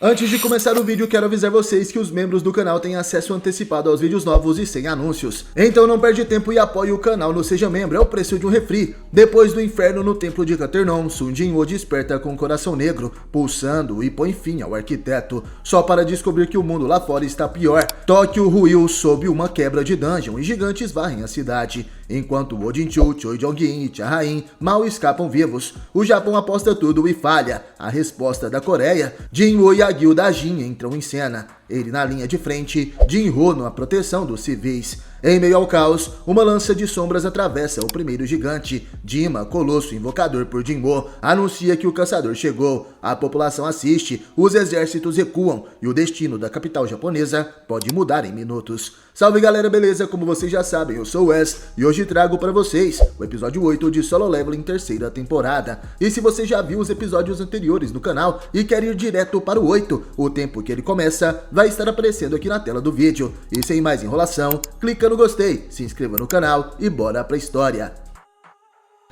Antes de começar o vídeo, quero avisar vocês que os membros do canal têm acesso antecipado aos vídeos novos e sem anúncios. Então não perde tempo e apoie o canal no Seja Membro, é o preço de um refri. Depois do inferno no templo de Caternon, Sun Jinwoo desperta com o coração negro, pulsando e põe fim ao arquiteto, só para descobrir que o mundo lá fora está pior. Tóquio ruiu sob uma quebra de dungeon e gigantes varrem a cidade, enquanto Odinchu, Choi Jong-in e Cha-Rain mal escapam vivos. O Japão aposta tudo e falha. A resposta da Coreia, Jinwoo e a guilda Jin entram em cena. Ele na linha de frente, Jinho na proteção dos civis. Em meio ao caos, uma lança de sombras atravessa o primeiro gigante. Dima, colosso invocador por Jinwoo, anuncia que o caçador chegou. A população assiste, os exércitos recuam e o destino da capital japonesa pode mudar em minutos. Salve galera, beleza? Como vocês já sabem, eu sou o Wes e hoje trago para vocês o episódio 8 de Solo Leveling terceira temporada. E se você já viu os episódios anteriores no canal e quer ir direto para o 8, o tempo que ele começa vai estar aparecendo aqui na tela do vídeo. E sem mais enrolação, clica no gostei, se inscreva no canal e bora pra história.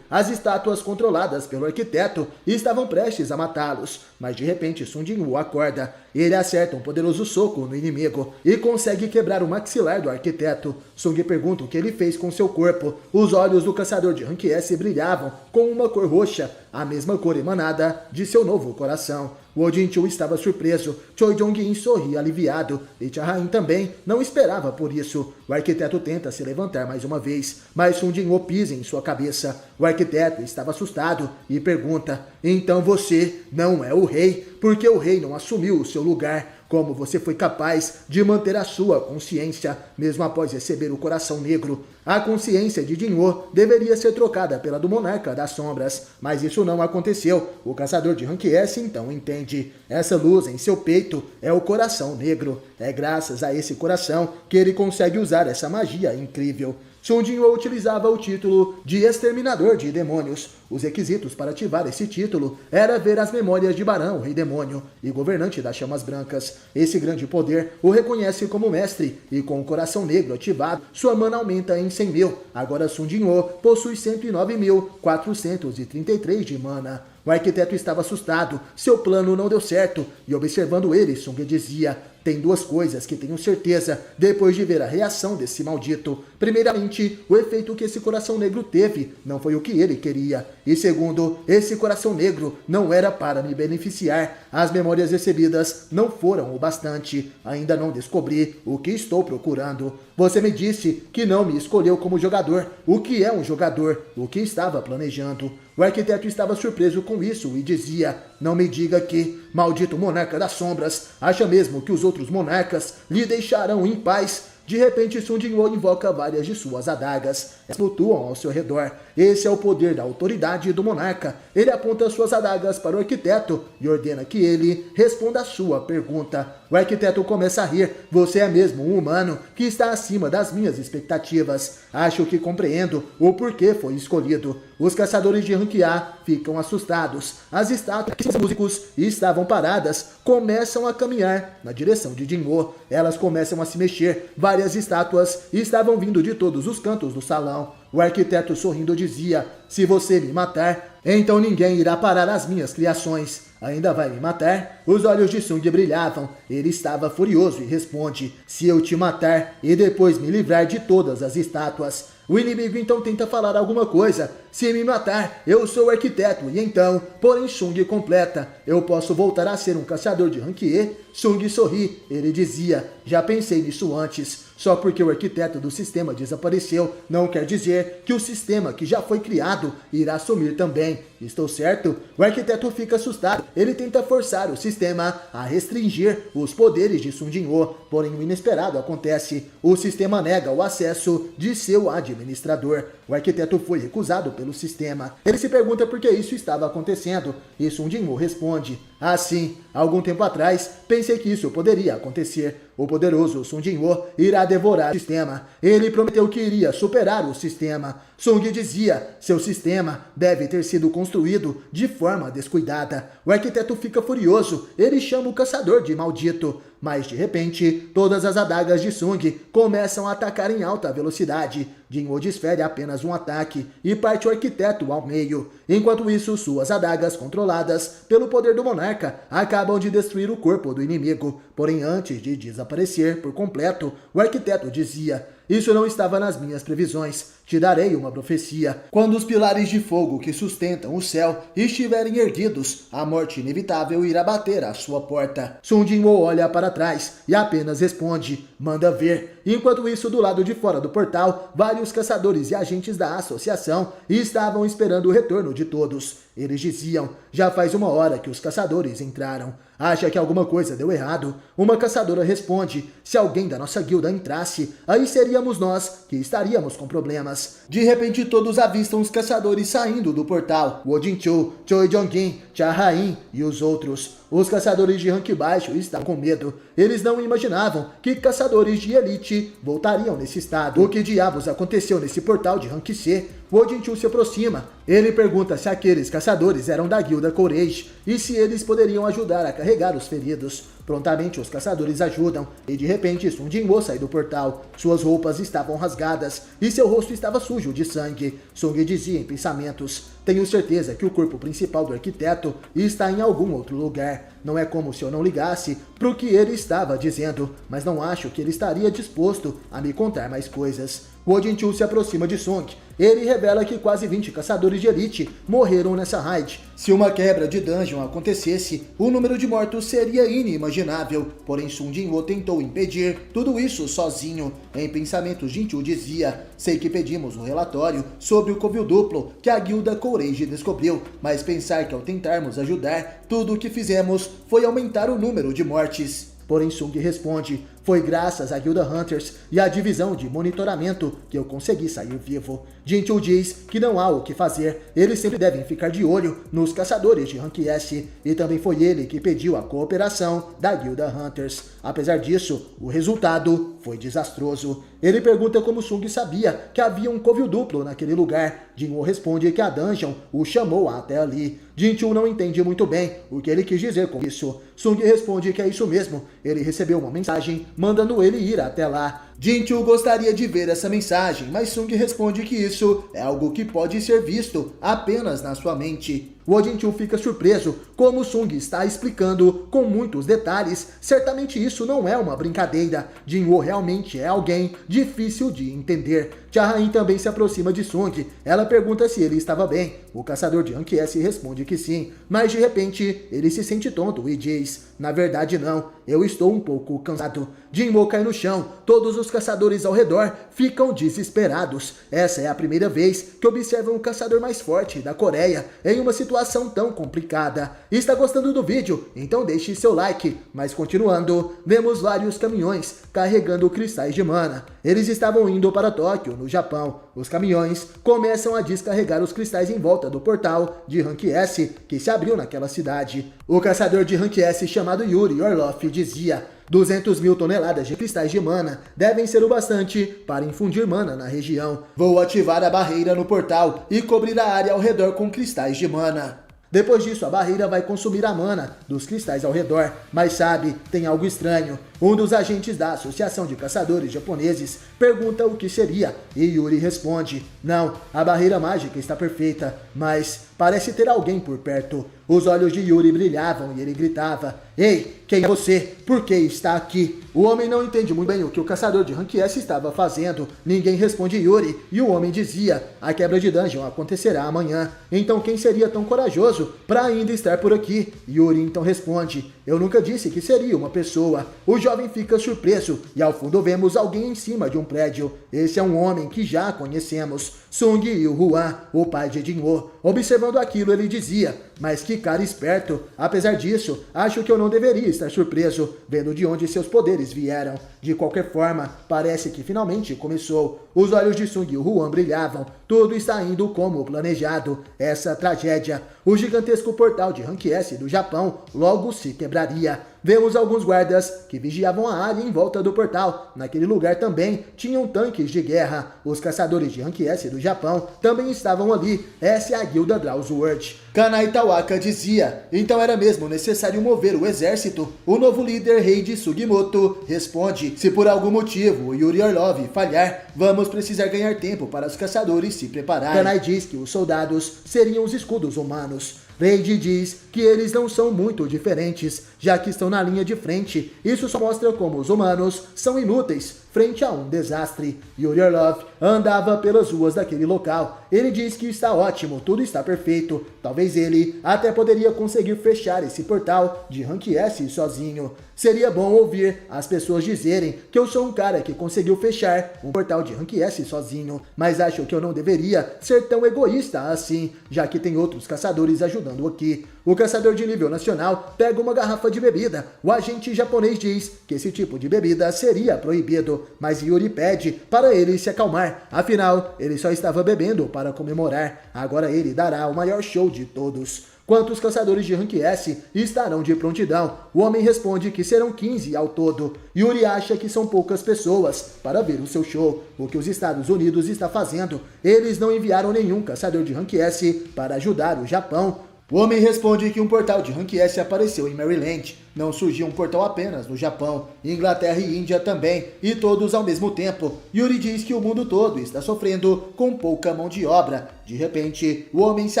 As estátuas controladas pelo arquiteto estavam prestes a matá-los, mas de repente Sun Jinwoo acorda. Ele acerta um poderoso soco no inimigo e consegue quebrar o maxilar do arquiteto. Sung pergunta o que ele fez com seu corpo. Os olhos do caçador de Rank S brilhavam com uma cor roxa, a mesma cor emanada de seu novo coração. O Odinchu estava surpreso, Choi Jong-in sorria aliviado e Cha-Rain também não esperava por isso. O arquiteto tenta se levantar mais uma vez, mas Sun Jinwoo pisa em sua cabeça. O arquiteto estava assustado e pergunta: então você não é o rei? Porque o rei não assumiu o seu lugar? Como você foi capaz de manter a sua consciência, mesmo após receber o coração negro? A consciência de Jinwoo deveria ser trocada pela do monarca das sombras, mas isso não aconteceu. O caçador de Rank S então entende. Essa luz em seu peito é o coração negro. É graças a esse coração que ele consegue usar essa magia incrível. Sun Jinwoo utilizava o título de Exterminador de Demônios. Os requisitos para ativar esse título era ver as memórias de Barão, o Rei Demônio, e governante das Chamas Brancas. Esse grande poder o reconhece como mestre, e com o coração negro ativado, sua mana aumenta em 100.000. Agora Sun Jinwoo possui 109.433 de mana. O arquiteto estava assustado, seu plano não deu certo, e observando ele, Sung dizia: tem duas coisas que tenho certeza, depois de ver a reação desse maldito. Primeiramente, o efeito que esse coração negro teve não foi o que ele queria. E segundo, esse coração negro não era para me beneficiar. As memórias recebidas não foram o bastante. Ainda não descobri o que estou procurando. Você me disse que não me escolheu como jogador. O que é um jogador? O que estava planejando? O arquiteto estava surpreso com isso e dizia: não me diga que, maldito monarca das sombras, acha mesmo que os outros monarcas lhe deixarão em paz? De repente, Sun Jinwoo invoca várias de suas adagas. Elas flutuam ao seu redor. Esse é o poder da autoridade do monarca. Ele aponta suas adagas para o arquiteto e ordena que ele responda a sua pergunta. O arquiteto começa a rir. Você é mesmo um humano que está acima das minhas expectativas. Acho que compreendo o porquê foi escolhido. Os caçadores de Rank A ficam assustados. As estátuas que os músicos estavam paradas começam a caminhar na direção de Jinwoo. Elas começam a se mexer. Várias estátuas estavam vindo de todos os cantos do salão. O arquiteto sorrindo dizia: se você me matar, então ninguém irá parar as minhas criações. Ainda vai me matar? Os olhos de Sung brilhavam. Ele estava furioso e responde: se eu te matar e depois me livrar de todas as estátuas. O inimigo então tenta falar alguma coisa. Se me matar, eu sou o arquiteto. E então, porém Sung completa: eu posso voltar a ser um caçador de Rank E? Sung sorri. Ele dizia: já pensei nisso antes. Só porque o arquiteto do sistema desapareceu, não quer dizer que o sistema que já foi criado irá sumir também. Estou certo? O arquiteto fica assustado. Ele tenta forçar o sistema a restringir os poderes de Sun Jinwoo, porém o inesperado acontece. O sistema nega o acesso de seu administrador. O arquiteto foi recusado pelo sistema. Ele se pergunta por que isso estava acontecendo, e Sun Jinwoo responde: assim, algum tempo atrás, pensei que isso poderia acontecer. O poderoso Sun Jinwoo irá devorar o sistema. Ele prometeu que iria superar o sistema. Sung dizia: seu sistema deve ter sido construído de forma descuidada. O arquiteto fica furioso. Ele chama o caçador de maldito. Mas de repente, todas as adagas de Sung começam a atacar em alta velocidade. Jinwoo desfere apenas um ataque e parte o arquiteto ao meio. Enquanto isso, suas adagas, controladas pelo poder do monarca, monarca acabam de destruir o corpo do inimigo. Porém, antes de desaparecer por completo, o arquiteto dizia: isso não estava nas minhas previsões. Te darei uma profecia. Quando os pilares de fogo que sustentam o céu estiverem erguidos, a morte inevitável irá bater à sua porta. Sung Jin-woo olha para trás e apenas responde: manda ver. Enquanto isso, do lado de fora do portal, vários caçadores e agentes da associação estavam esperando o retorno de todos. Eles diziam: já faz 1 hora que os caçadores entraram. Acha que alguma coisa deu errado? Uma caçadora responde: se alguém da nossa guilda entrasse, aí seríamos nós que estaríamos com problemas. De repente, todos avistam os caçadores saindo do portal. Wo Jin-chul, Choi Jong-in, Cha Ha-in e os outros. Os caçadores de rank baixo estavam com medo. Eles não imaginavam que caçadores de elite voltariam nesse estado. O que diabos aconteceu nesse portal de rank C? Wo Jin-chul se aproxima. Ele pergunta se aqueles caçadores eram da guilda Courage e se eles poderiam ajudar a carregar os feridos. Prontamente os caçadores ajudam e de repente Sung Jin-woo sai do portal. Suas roupas estavam rasgadas e seu rosto estava sujo de sangue. Sung dizia em pensamentos: tenho certeza que o corpo principal do arquiteto está em algum outro lugar. Não é como se eu não ligasse para o que ele estava dizendo, mas não acho que ele estaria disposto a me contar mais coisas. Wo Jin-chul se aproxima de Sung. Ele revela que quase 20 caçadores de elite morreram nessa raid. Se uma quebra de dungeon acontecesse, o número de mortos seria inimaginável. Porém, Sung Jin-woo tentou impedir tudo isso sozinho. Em pensamentos, Jin-chul dizia: sei que pedimos um relatório sobre o covil duplo que a guilda Courage descobriu, mas pensar que ao tentarmos ajudar, tudo o que fizemos foi aumentar o número de mortes. Porém, Sung responde: foi graças à Guilda Hunters e à divisão de monitoramento que eu consegui sair vivo. Jin-chul diz que não há o que fazer, eles sempre devem ficar de olho nos caçadores de rank S, e também foi ele que pediu a cooperação da Guilda Hunters. Apesar disso, o resultado foi desastroso. Ele pergunta como Sung sabia que havia um covil duplo naquele lugar. Jin-woo responde que a dungeon o chamou até ali. Jin-chul não entende muito bem o que ele quis dizer com isso. Sung responde que é isso mesmo, ele recebeu uma mensagem mandando ele ir até lá. Jin-chul gostaria de ver essa mensagem, mas Sung responde que isso é algo que pode ser visto apenas na sua mente. Wo Jin-chul fica surpreso como Sung está explicando com muitos detalhes. Certamente isso não é uma brincadeira. Jin-woo realmente é alguém difícil de entender. Cha Ha-in também se aproxima de Sung. Ela pergunta se ele estava bem. O caçador de rank S responde que sim, mas de repente ele se sente tonto e diz: na verdade não, eu estou um pouco cansado. Jin-woo cai no chão. Todos os caçadores ao redor ficam desesperados. Essa é a primeira vez que observam o caçador mais forte da Coreia em uma situação tão complicada. Está gostando do vídeo? Então deixe seu like. Mas continuando, vemos vários caminhões carregando cristais de mana. Eles estavam indo para Tóquio, no Japão. Os caminhões começam a descarregar os cristais em volta do portal de rank S que se abriu naquela cidade. O caçador de rank S chamado Yuri Orloff dizia: 200 mil toneladas de cristais de mana devem ser o bastante para infundir mana na região. Vou ativar a barreira no portal e cobrir a área ao redor com cristais de mana. Depois disso, a barreira vai consumir a mana dos cristais ao redor, mas sabe, tem algo estranho. Um dos agentes da Associação de Caçadores Japoneses pergunta o que seria, e Yuri responde: não, a barreira mágica está perfeita, mas parece ter alguém por perto. Os olhos de Yuri brilhavam e ele gritava: ei, quem é você? Por que está aqui? O homem não entende muito bem o que o caçador de rank S estava fazendo. Ninguém responde Yuri, e o homem dizia: a quebra de dungeon acontecerá amanhã. Então quem seria tão corajoso para ainda estar por aqui? Yuri então responde: eu nunca disse que seria uma pessoa. O jovem fica surpreso e ao fundo vemos alguém em cima de um prédio. Esse é um homem que já conhecemos, Sung Il-hwan, o pai de Jin-woo. Observando aquilo, ele dizia: mas que cara esperto. Apesar disso, acho que eu não deveria estar surpreso, vendo de onde seus poderes vieram. De qualquer forma, parece que finalmente começou. Os olhos de Sung Il-hwan brilhavam. Tudo está indo como planejado. Essa tragédia, o gigantesco portal de rank S do Japão, logo se quebraria. Vemos alguns guardas que vigiavam a área em volta do portal. Naquele lugar também tinham tanques de guerra. Os caçadores de rank S do Japão também estavam ali. Essa é a guilda Drawsword. Kanai Tawaka dizia: então era mesmo necessário mover o exército? O novo líder Heiji Sugimoto responde: se por algum motivo o Yuri Orlov falhar, vamos precisar ganhar tempo para os caçadores se prepararem. Kanai diz que os soldados seriam os escudos humanos. Raid diz que eles não são muito diferentes, já que estão na linha de frente. Isso só mostra como os humanos são inúteis frente a um desastre. Yuri Orlov andava pelas ruas daquele local. Ele diz que está ótimo, tudo está perfeito. Talvez ele até poderia conseguir fechar esse portal de Rank S sozinho. Seria bom ouvir as pessoas dizerem que eu sou um cara que conseguiu fechar um portal de Rank S sozinho, mas acho que eu não deveria ser tão egoísta assim, já que tem outros caçadores ajudando aqui. O caçador de nível nacional pega uma garrafa de bebida. O agente japonês diz que esse tipo de bebida seria proibido, mas Yuri pede para ele se acalmar. Afinal, ele só estava bebendo para comemorar. Agora ele dará o maior show de todos. Quantos caçadores de Rank S estarão de prontidão? O homem responde que serão 15 ao todo. Yuri acha que são poucas pessoas para ver o seu show. O que os Estados Unidos está fazendo? Eles não enviaram nenhum caçador de Rank S para ajudar o Japão. O homem responde que um portal de Rank S apareceu em Maryland. Não surgiu um portal apenas no Japão, Inglaterra e Índia também, e todos ao mesmo tempo. Yuri diz que o mundo todo está sofrendo com pouca mão de obra. De repente, o homem se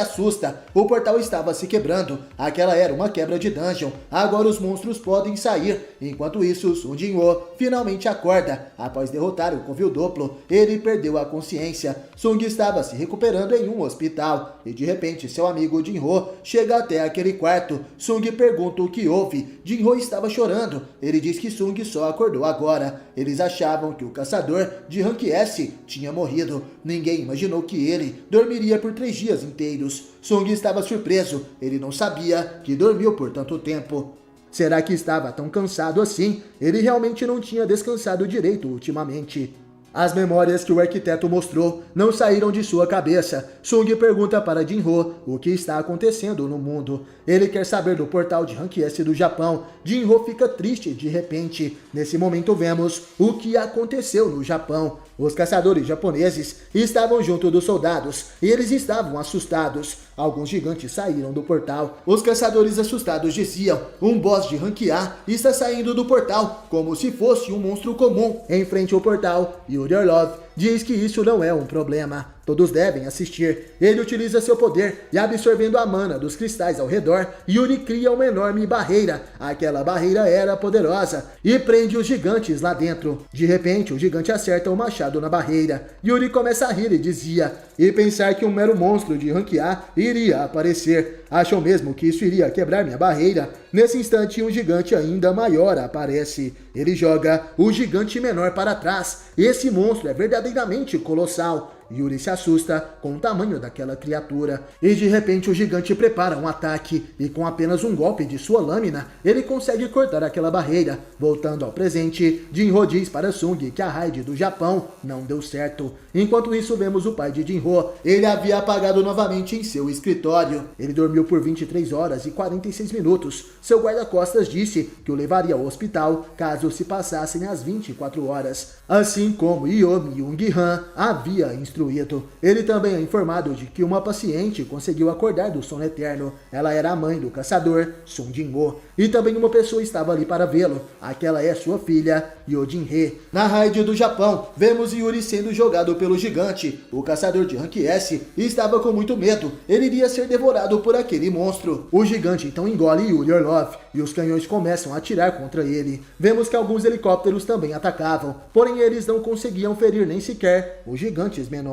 assusta. O portal estava se quebrando. Aquela era uma quebra de dungeon. Agora os monstros podem sair. Enquanto isso, Sung Jin-ho finalmente acorda. Após derrotar o covil duplo, ele perdeu a consciência. Sung estava se recuperando em um hospital. E de repente, seu amigo Jin-ho chega até aquele quarto. Sung pergunta o que houve. Jin-ho estava chorando. Ele diz que Sung só acordou agora. Eles achavam que o caçador de Rank S tinha morrido. Ninguém imaginou que ele dormiria por 3 dias inteiros. Sung estava surpreso. Ele não sabia que dormiu por tanto tempo. Será que estava tão cansado assim? Ele realmente não tinha descansado direito ultimamente. As memórias que o arquiteto mostrou não saíram de sua cabeça. Sung pergunta para Jin-ho o que está acontecendo no mundo. Ele quer saber do portal de Rank S do Japão. Jin-ho fica triste de repente. Nesse momento vemos o que aconteceu no Japão. Os caçadores japoneses estavam junto dos soldados e eles estavam assustados. Alguns gigantes saíram do portal. Os caçadores assustados diziam: um boss de Rank A está saindo do portal, como se fosse um monstro comum. Em frente ao portal, Yuri Orlov diz que isso não é um problema. Todos devem assistir. Ele utiliza seu poder e, absorvendo a mana dos cristais ao redor, Yuri cria uma enorme barreira. Aquela barreira era poderosa e prende os gigantes lá dentro. De repente, o gigante acerta o machado na barreira. Yuri começa a rir e dizia: e pensar que um mero monstro de Rank A iria aparecer. Acham mesmo que isso iria quebrar minha barreira? Nesse instante, um gigante ainda maior aparece. Ele joga o gigante menor para trás. Esse monstro é verdadeiramente colossal. Yuri se assusta com o tamanho daquela criatura. E de repente o gigante prepara um ataque. E com apenas um golpe de sua lâmina, ele consegue cortar aquela barreira. Voltando ao presente, Jin-ho diz para Sung que a raid do Japão não deu certo. Enquanto isso, vemos o pai de Jin-ho. Ele havia apagado novamente em seu escritório. Ele dormiu por 23 horas e 46 minutos. Seu guarda-costas disse que o levaria ao hospital caso se passassem as 24 horas. Assim como Yeon Myung-han havia instruído. Ele também é informado de que uma paciente conseguiu acordar do sono eterno. Ela era a mãe do caçador, Sung Jin-ho. E também uma pessoa estava ali para vê-lo. Aquela é sua filha, Yo Jin-hee. Na raid do Japão, vemos Yuri sendo jogado pelo gigante. O caçador de Rank S estava com muito medo. Ele iria ser devorado por aquele monstro. O gigante então engole Yuri Orlov e os canhões começam a atirar contra ele. Vemos que alguns helicópteros também atacavam, porém eles não conseguiam ferir nem sequer os gigantes menores.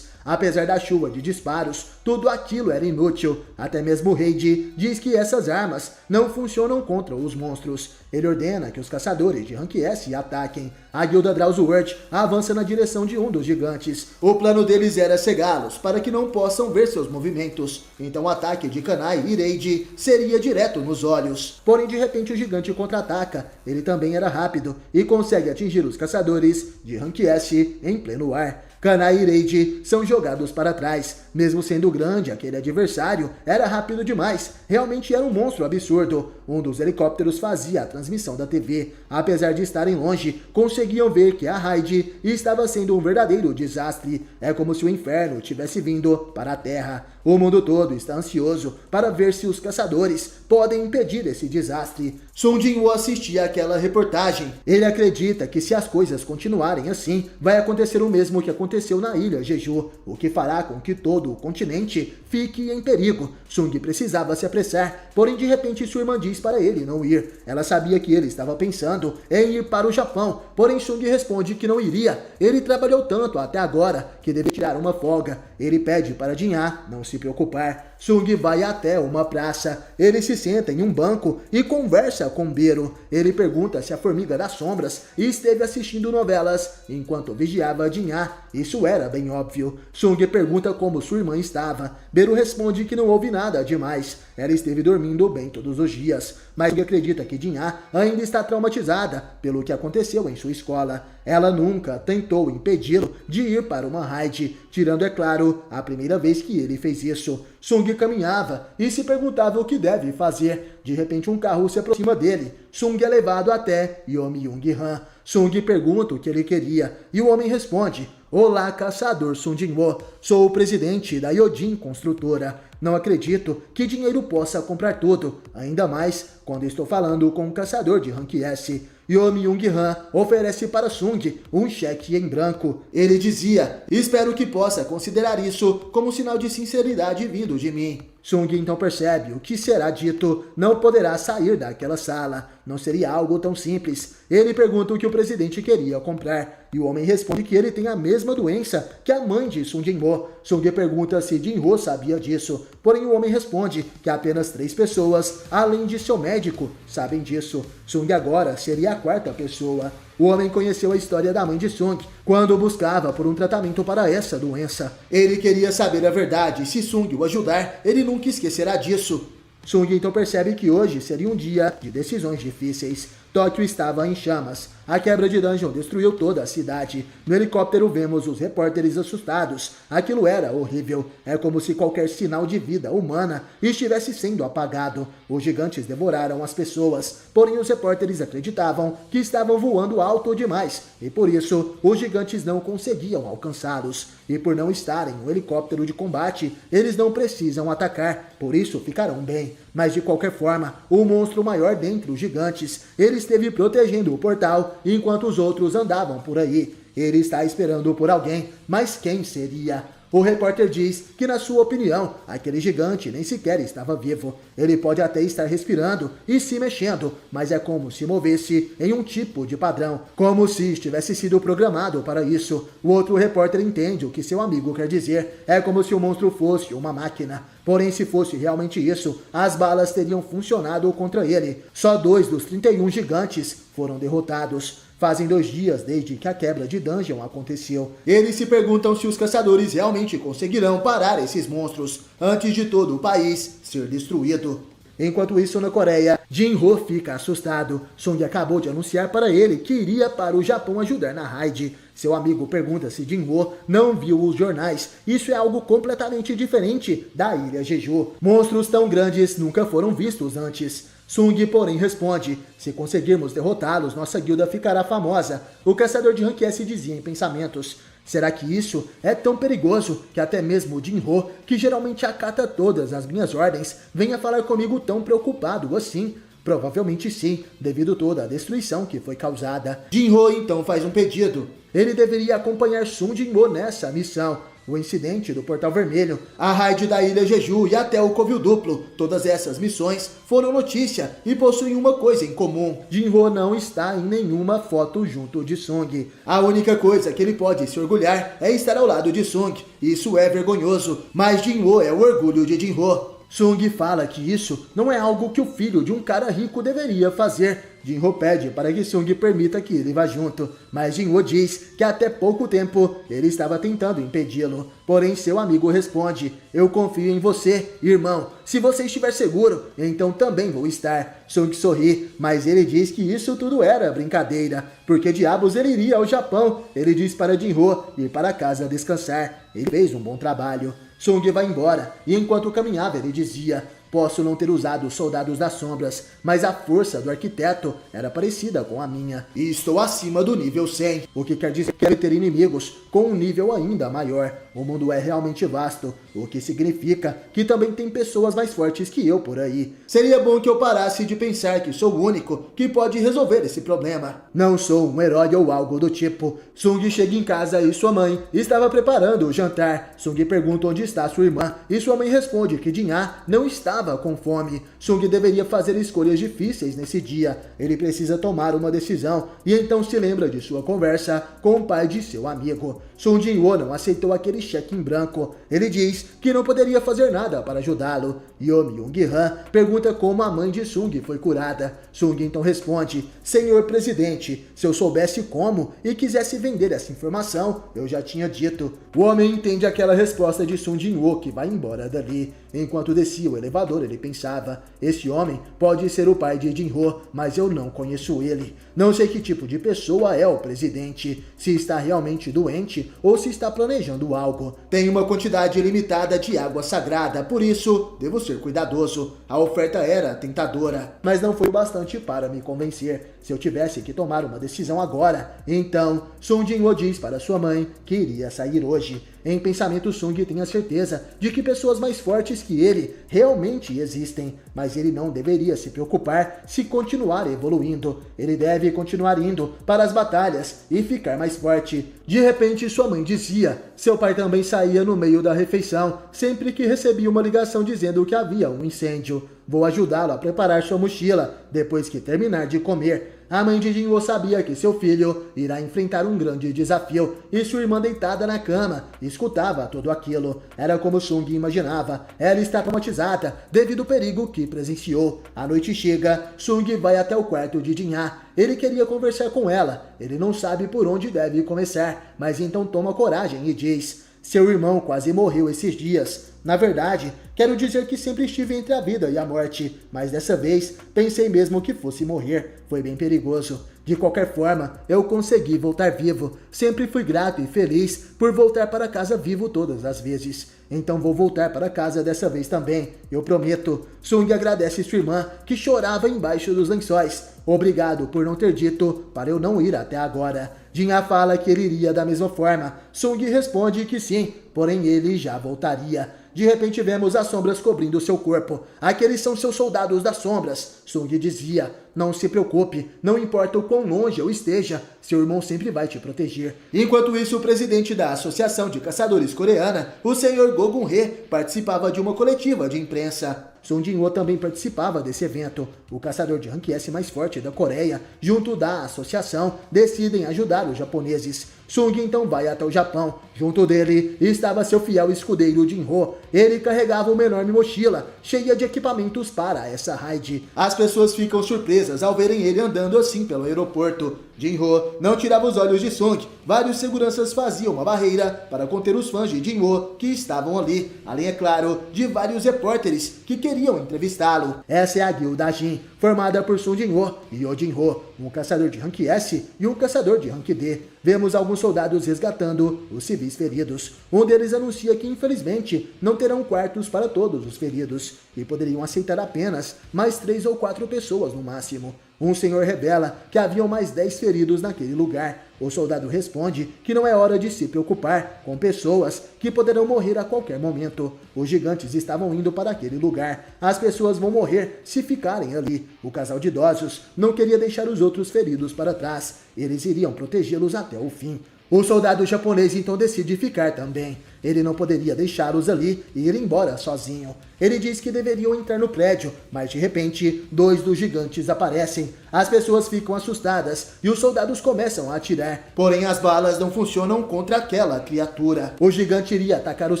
Apesar da chuva de disparos, tudo aquilo era inútil. Até mesmo Raid diz que essas armas não funcionam contra os monstros. Ele ordena que os caçadores de Rank S ataquem. A guilda Drowsworth avança na direção de um dos gigantes. O plano deles era cegá-los para que não possam ver seus movimentos. Então o ataque de Kanai e Raid seria direto nos olhos. Porém, de repente o gigante contra-ataca. Ele também era rápido e consegue atingir os caçadores de Rank S em pleno ar. Kanai e Raid são jogados para trás. Mesmo sendo grande, aquele adversário era rápido demais. Realmente era um monstro absurdo. Um dos helicópteros fazia a transmissão da TV. Apesar de estarem longe, conseguiam ver que a raid estava sendo um verdadeiro desastre. É como se o inferno tivesse vindo para a Terra. O mundo todo está ansioso para ver se os caçadores podem impedir esse desastre. Sung Jin-woo assistia àquela reportagem. Ele acredita que se as coisas continuarem assim, vai acontecer o mesmo que aconteceu na ilha Jeju, o que fará com que todo o continente fique em perigo. Sung precisava se apressar, porém de repente sua irmã diz para ele não ir. Ela sabia que ele estava pensando em ir para o Japão, porém Sung responde que não iria. Ele trabalhou tanto até agora que deve tirar uma folga. Ele pede para Jin-ah não se preocupar. Sung vai até uma praça. Ele se senta em um banco e conversa com Bero. Ele pergunta se a Formiga das Sombras esteve assistindo novelas enquanto vigiava Jin-ah. Isso era bem óbvio. Sung pergunta como sua irmã estava. Bero responde que não houve nada demais. Ela esteve dormindo bem todos os dias, mas Sung acredita que Jin-ah ainda está traumatizada pelo que aconteceu em sua escola. Ela nunca tentou impedi-lo de ir para uma raid, tirando, é claro, a primeira vez que ele fez isso. Sung caminhava e se perguntava o que deve fazer. De repente um carro se aproxima dele. Sung é levado até Yomi-Young-han. Sung pergunta o que ele queria e o homem responde: "Olá, caçador Sung Jin-woo. Sou o presidente da Yojin Construtora. Não acredito que dinheiro possa comprar tudo, ainda mais quando estou falando com um caçador de rank S." Yomi-Young-han oferece para Sung um cheque em branco. Ele dizia: "Espero que possa considerar isso como sinal de sinceridade vindo de mim." Sung então percebe o que será dito. Não poderá sair daquela sala. Não seria algo tão simples. Ele pergunta o que o presidente queria comprar. E o homem responde que ele tem a mesma doença que a mãe de Sung Jin-woo. Sung pergunta se Jin-woo sabia disso. Porém o homem responde que apenas 3 pessoas, além de seu médico, sabem disso. Sung agora seria a 4ª pessoa. O homem conheceu a história da mãe de Sung quando buscava por um tratamento para essa doença. Ele queria saber a verdade. Se Sung o ajudar, ele nunca esquecerá disso. Sung então percebe que hoje seria um dia de decisões difíceis. Tóquio estava em chamas. A quebra de dungeon destruiu toda a cidade. No helicóptero vemos os repórteres assustados. Aquilo era horrível. É como se qualquer sinal de vida humana estivesse sendo apagado. Os gigantes devoraram as pessoas. Porém os repórteres acreditavam que estavam voando alto demais. E por isso os gigantes não conseguiam alcançá-los. E por não estarem no helicóptero de combate, eles não precisam atacar. Por isso ficarão bem. Mas de qualquer forma, o monstro maior dentre os gigantes, ele esteve protegendo o portal enquanto os outros andavam por aí. Ele está esperando por alguém, mas quem seria? O repórter diz que, na sua opinião, aquele gigante nem sequer estava vivo. Ele pode até estar respirando e se mexendo, mas é como se movesse em um tipo de padrão, como se estivesse sido programado para isso. O outro repórter entende o que seu amigo quer dizer. É como se o monstro fosse uma máquina. Porém, se fosse realmente isso, as balas teriam funcionado contra ele. Só 2 dos 31 gigantes foram derrotados. Fazem 2 dias desde que a quebra de dungeon aconteceu. Eles se perguntam se os caçadores realmente conseguirão parar esses monstros antes de todo o país ser destruído. Enquanto isso, na Coreia, Jin-ho fica assustado. Sung acabou de anunciar para ele que iria para o Japão ajudar na raid. Seu amigo pergunta se Jin-ho não viu os jornais. Isso é algo completamente diferente da ilha Jeju. Monstros tão grandes nunca foram vistos antes. Sung, porém, responde: "Se conseguirmos derrotá-los, nossa guilda ficará famosa." O caçador de rank S dizia em pensamentos: "Será que isso é tão perigoso que até mesmo Jin-ho, que geralmente acata todas as minhas ordens, venha falar comigo tão preocupado assim?" Provavelmente sim, devido toda a destruição que foi causada. Jin-ho então faz um pedido. Ele deveria acompanhar Sung Jin-woo nessa missão. O incidente do Portal Vermelho, a raid da ilha Jeju e até o Covil Duplo. Todas essas missões foram notícia e possuem uma coisa em comum. Jin-ho não está em nenhuma foto junto de Sung. A única coisa que ele pode se orgulhar é estar ao lado de Sung. Isso é vergonhoso, mas Jin-ho é o orgulho de Jin-ho. Sung fala que isso não é algo que o filho de um cara rico deveria fazer. Jin-ho pede para que Sung permita que ele vá junto, mas Jin-ho diz que até pouco tempo ele estava tentando impedi-lo. Porém seu amigo responde: "Eu confio em você, irmão. Se você estiver seguro, então também vou estar." Sung sorri, mas ele diz que isso tudo era brincadeira. Porque diabos ele iria ao Japão? Ele diz para Jin-ho ir para casa descansar. Ele fez um bom trabalho. Sung vai embora, e enquanto caminhava ele dizia: "Posso não ter usado os soldados das sombras, mas a força do arquiteto era parecida com a minha. E estou acima do nível 100, o que quer dizer que deve ter inimigos com um nível ainda maior." o mundo é realmente vasto, o que significa que também tem pessoas mais fortes que eu por aí. Seria bom que eu parasse de pensar que sou o único que pode resolver esse problema. Não sou um herói ou algo do tipo. Sung chega em casa e sua mãe estava preparando o jantar. Sung pergunta onde está sua irmã e sua mãe responde que Jin-ah não estava com fome. Sung deveria fazer escolhas difíceis nesse dia. Ele precisa tomar uma decisão e então se lembra de sua conversa com o pai de seu amigo. Sung Jin-woo não aceitou aquele cheque em branco. Ele diz que não poderia fazer nada para ajudá-lo. Yeon Myung-han pergunta como a mãe de Sung foi curada. Sung então responde: Senhor presidente, se eu soubesse como e quisesse vender essa informação, eu já tinha dito. O homem entende aquela resposta de Sung Jin-woo que vai embora dali. Enquanto descia o elevador, ele pensava: esse homem pode ser o pai de Jin-ho, mas eu não conheço ele. Não sei que tipo de pessoa é o presidente, se está realmente doente ou se está planejando algo. Tem uma quantidade limitada de água sagrada, por isso devo ser cuidadoso. A oferta era tentadora, mas não foi o bastante para me convencer. Se eu tivesse que tomar uma decisão agora, então Sung Jin-woo diz para sua mãe que iria sair hoje. Em pensamento, Sung tem a certeza de que pessoas mais fortes que ele realmente existem, mas ele não deveria se preocupar se continuar evoluindo. Ele deve continuar indo para as batalhas e ficar mais forte. De repente, sua mãe dizia: seu pai também saía no meio da refeição, sempre que recebia uma ligação dizendo que havia um incêndio. Vou ajudá-lo a preparar sua mochila depois que terminar de comer. A mãe de Jin-woo sabia que seu filho irá enfrentar um grande desafio e sua irmã deitada na cama escutava tudo aquilo. Era como Sung imaginava. Ela está traumatizada devido ao perigo que presenciou. A noite chega, Sung vai até o quarto de Jin-ah. Ele queria conversar com ela. Ele não sabe por onde deve começar, mas então toma coragem e diz: seu irmão quase morreu esses dias. Na verdade, quero dizer que sempre estive entre a vida e a morte, mas dessa vez pensei mesmo que fosse morrer. Foi bem perigoso. De qualquer forma, eu consegui voltar vivo. Sempre fui grato e feliz por voltar para casa vivo todas as vezes. Então vou voltar para casa dessa vez também, eu prometo. Sung agradece sua irmã, que chorava embaixo dos lençóis. Obrigado por não ter dito para eu não ir até agora. Jin-ah fala que ele iria da mesma forma. Sung responde que sim, porém ele já voltaria. De repente vemos as sombras cobrindo seu corpo. Aqueles são seus soldados das sombras. Sung dizia: não se preocupe, não importa o quão longe eu esteja, seu irmão sempre vai te proteger. Enquanto isso, o presidente da Associação de Caçadores Coreana, o Sr. Go Gun-hee, participava de uma coletiva de imprensa. Sung Jin-woo também participava desse evento. O caçador de rank S mais forte da Coreia, junto da associação, decidem ajudar os japoneses. Sung então vai até o Japão. Junto dele estava seu fiel escudeiro Jin-ho. Ele carregava uma enorme mochila, cheia de equipamentos para essa raid. As pessoas ficam surpresas ao verem ele andando assim pelo aeroporto. Jin-ho não tirava os olhos de Sung. Vários seguranças faziam uma barreira para conter os fãs de Jin-ho que estavam ali. Além, é claro, de vários repórteres que queriam entrevistá-lo. Essa é a guilda Jin, formada por Sung Jin-ho e Yo Jin-ho, um caçador de rank S e um caçador de rank D. Vemos alguns soldados resgatando os civis feridos. Um deles anuncia que, infelizmente, não terão quartos para todos os feridos e poderiam aceitar apenas mais 3 ou 4 pessoas no máximo. Um senhor revela que haviam mais 10 feridos naquele lugar. O soldado responde que não é hora de se preocupar com pessoas que poderão morrer a qualquer momento. Os gigantes estavam indo para aquele lugar. As pessoas vão morrer se ficarem ali. O casal de idosos não queria deixar os outros feridos para trás. Eles iriam protegê-los até o fim. O soldado japonês então decide ficar também. Ele não poderia deixá-los ali e ir embora sozinho. Ele diz que deveriam entrar no prédio, mas de repente, 2 dos gigantes aparecem. As pessoas ficam assustadas e os soldados começam a atirar. Porém, as balas não funcionam contra aquela criatura. O gigante iria atacar os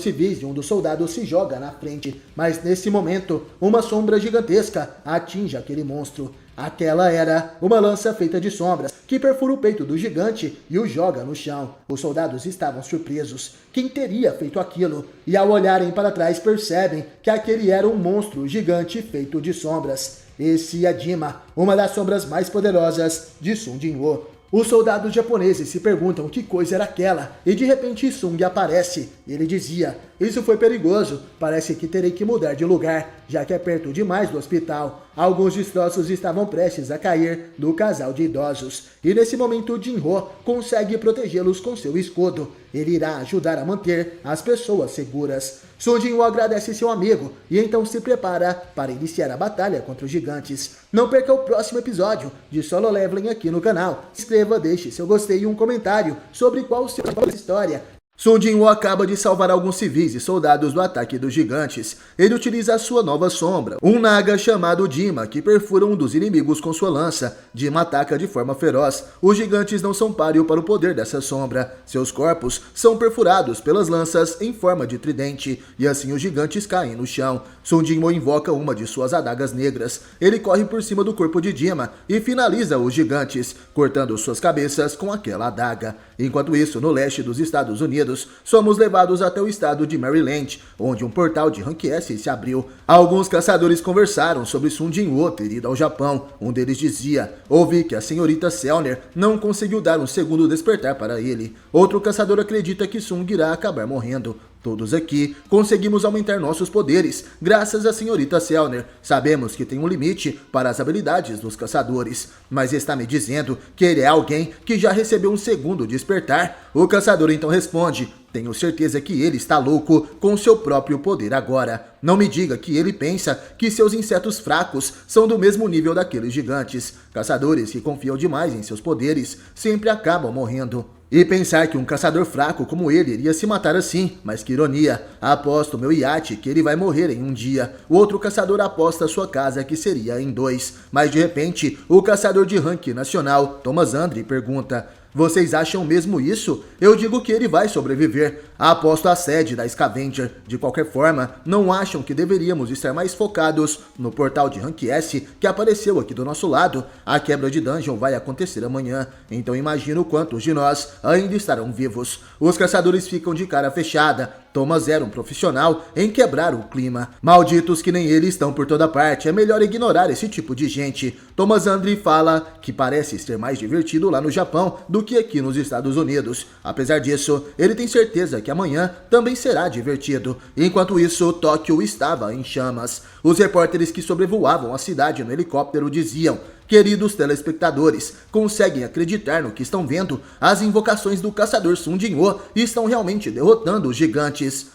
civis e um dos soldados se joga na frente. Mas nesse momento, uma sombra gigantesca atinge aquele monstro. Aquela era uma lança feita de sombras, que perfura o peito do gigante e o joga no chão. Os soldados estavam surpresos. Quem teria feito aquilo? E ao olharem para trás percebem que aquele era um monstro gigante feito de sombras. Esse é Dima, uma das sombras mais poderosas de Sung Jin-woo. Os soldados japoneses se perguntam que coisa era aquela, e de repente Sung aparece. Ele dizia: isso foi perigoso, parece que terei que mudar de lugar, já que é perto demais do hospital. Alguns destroços estavam prestes a cair no casal de idosos, e nesse momento Jinho consegue protegê-los com seu escudo. Ele irá ajudar a manter as pessoas seguras. Sung Jinwoo agradece seu amigo e então se prepara para iniciar a batalha contra os gigantes. Não perca o próximo episódio de Solo Leveling aqui no canal. Se inscreva, deixe seu gostei e um comentário sobre qual será a história. Sung Jinwoo acaba de salvar alguns civis e soldados do ataque dos gigantes. Ele utiliza a sua nova sombra, um naga chamado Dima, que perfura um dos inimigos com sua lança. Dima ataca de forma feroz. Os gigantes não são páreo para o poder dessa sombra. Seus corpos são perfurados pelas lanças em forma de tridente, e assim os gigantes caem no chão. Sung Jinwoo invoca uma de suas adagas negras. Ele corre por cima do corpo de Dima e finaliza os gigantes, cortando suas cabeças com aquela adaga. Enquanto isso, no leste dos Estados Unidos, somos levados até o estado de Maryland, onde um portal de Rank S se abriu. Alguns caçadores conversaram sobre Sung Jinwoo ter ido ao Japão. Um deles dizia: ouvi que a senhorita Selner não conseguiu dar um segundo despertar para ele. Outro caçador acredita que Sung irá acabar morrendo. Todos aqui conseguimos aumentar nossos poderes, graças à senhorita Selner. Sabemos que tem um limite para as habilidades dos caçadores, mas está me dizendo que ele é alguém que já recebeu um segundo despertar? O caçador então responde: tenho certeza que ele está louco com seu próprio poder agora. Não me diga que ele pensa que seus insetos fracos são do mesmo nível daqueles gigantes. Caçadores que confiam demais em seus poderes sempre acabam morrendo. E pensar que um caçador fraco como ele iria se matar assim, mas que ironia. Aposto meu iate que ele vai morrer em um dia. O outro caçador aposta sua casa que seria em 2. Mas de repente, o caçador de rank nacional, Thomas Andre, pergunta: vocês acham mesmo isso? Eu digo que ele vai sobreviver. Aposto a sede da Scavenger. De qualquer forma, não acham que deveríamos estar mais focados no portal de Rank S que apareceu aqui do nosso lado? A quebra de dungeon vai acontecer amanhã, então imagino quantos de nós ainda estarão vivos. Os caçadores ficam de cara fechada. Thomas era um profissional em quebrar o clima. Malditos que nem ele estão por toda parte, é melhor ignorar esse tipo de gente. Thomas Andre fala que parece ser mais divertido lá no Japão do que aqui nos Estados Unidos. Apesar disso, ele tem certeza que amanhã também será divertido. Enquanto isso, Tóquio estava em chamas. Os repórteres que sobrevoavam a cidade no helicóptero diziam: queridos telespectadores, conseguem acreditar no que estão vendo? As invocações do caçador Sung Jinwoo estão realmente derrotando os gigantes.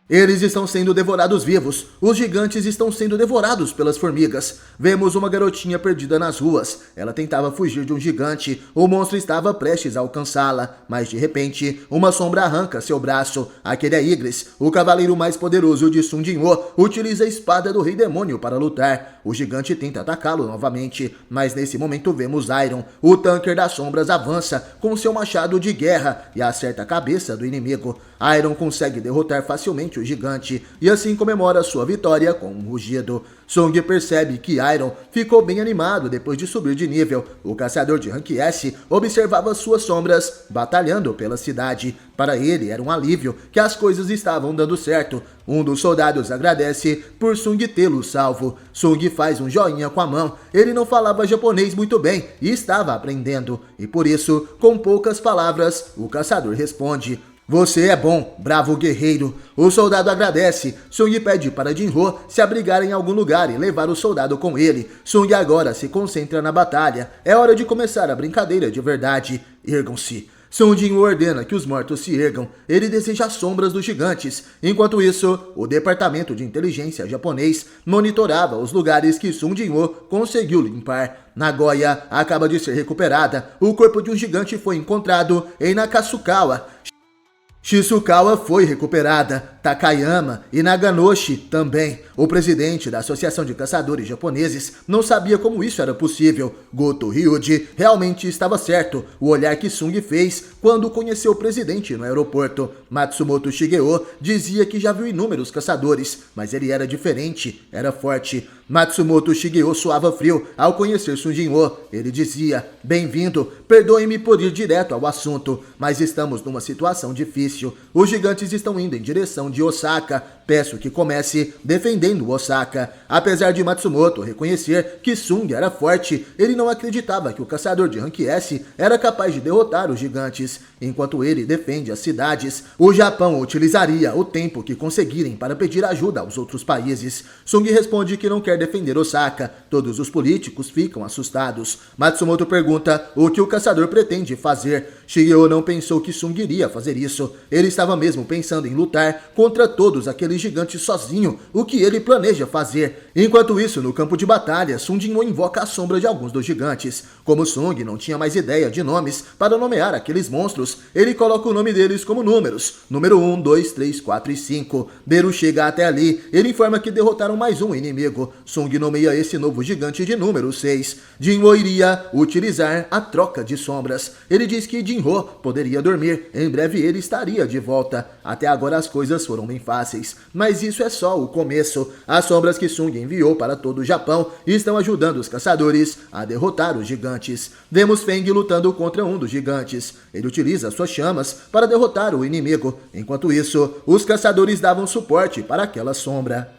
Eles estão sendo devorados vivos. Os gigantes estão sendo devorados pelas formigas. Vemos uma garotinha perdida nas ruas. Ela tentava fugir de um gigante. O monstro estava prestes a alcançá-la, mas de repente, uma sombra arranca seu braço. Aquele é Igris, o cavaleiro mais poderoso de Sung Jinwoo, utiliza a espada do rei demônio para lutar. O gigante tenta atacá-lo novamente, mas nesse momento vemos Iron. O tanker das sombras avança com seu machado de guerra e acerta a cabeça do inimigo. Iron consegue derrotar facilmente o gigante e assim comemora sua vitória com um rugido. Sung percebe que Iron ficou bem animado depois de subir de nível. O caçador de Rank S observava suas sombras batalhando pela cidade. Para ele era um alívio que as coisas estavam dando certo. Um dos soldados agradece por Sung tê-lo salvo. Sung faz um joinha com a mão. Ele não falava japonês muito bem e estava aprendendo. E por isso, com poucas palavras, o caçador responde: você é bom, bravo guerreiro. O soldado agradece. Sung pede para Jinho se abrigar em algum lugar e levar o soldado com ele. Sung agora se concentra na batalha. É hora de começar a brincadeira de verdade. Ergam-se. Sung Jinwoo ordena que os mortos se ergam. Ele deseja as sombras dos gigantes. Enquanto isso, o departamento de inteligência japonês monitorava os lugares que Sung Jinwoo conseguiu limpar. Nagoya acaba de ser recuperada. O corpo de um gigante foi encontrado em Nakasukawa. Shizukawa foi recuperada, Takayama e Naganoshi também. O presidente da Associação de Caçadores Japoneses não sabia como isso era possível. Goto Ryuji realmente estava certo. O olhar que Sung fez quando conheceu o presidente no aeroporto. Matsumoto Shigeo dizia que já viu inúmeros caçadores, mas ele era diferente, era forte. Matsumoto Shigeo suava frio ao conhecer Sung Jinwoo. Ele dizia: bem-vindo, perdoe-me por ir direto ao assunto, mas estamos numa situação difícil. Os gigantes estão indo em direção de de Osaka. Peço que comece defendendo Osaka. Apesar de Matsumoto reconhecer que Sung era forte, ele não acreditava que o caçador de rank S era capaz de derrotar os gigantes. Enquanto ele defende as cidades, o Japão utilizaria o tempo que conseguirem para pedir ajuda aos outros países. Sung responde que não quer defender Osaka. Todos os políticos ficam assustados. Matsumoto pergunta o que o caçador pretende fazer. Shigeo não pensou que Sung iria fazer isso. Ele estava mesmo pensando em lutar contra todos aqueles gigantes sozinho, o que ele planeja fazer. Enquanto isso, no campo de batalha, Sung Jinwoo invoca a sombra de alguns dos gigantes. Como Sung não tinha mais ideia de nomes para nomear aqueles monstros, ele coloca o nome deles como números. Número 1, 2, 3, 4 e 5. Beru chega até ali. Ele informa que derrotaram mais um inimigo. Sung nomeia esse novo gigante de número 6. Jinwoo iria utilizar a troca de sombras. Ele diz que Jinwoo poderia dormir. Em breve ele estaria de volta. Até agora as coisas foram bem fáceis. Mas isso é só o começo. As sombras que Sung enviou para todo o Japão estão ajudando os caçadores a derrotar os gigantes. Vemos Feng lutando contra um dos gigantes. Ele utiliza suas chamas para derrotar o inimigo. Enquanto isso, os caçadores davam suporte para aquela sombra.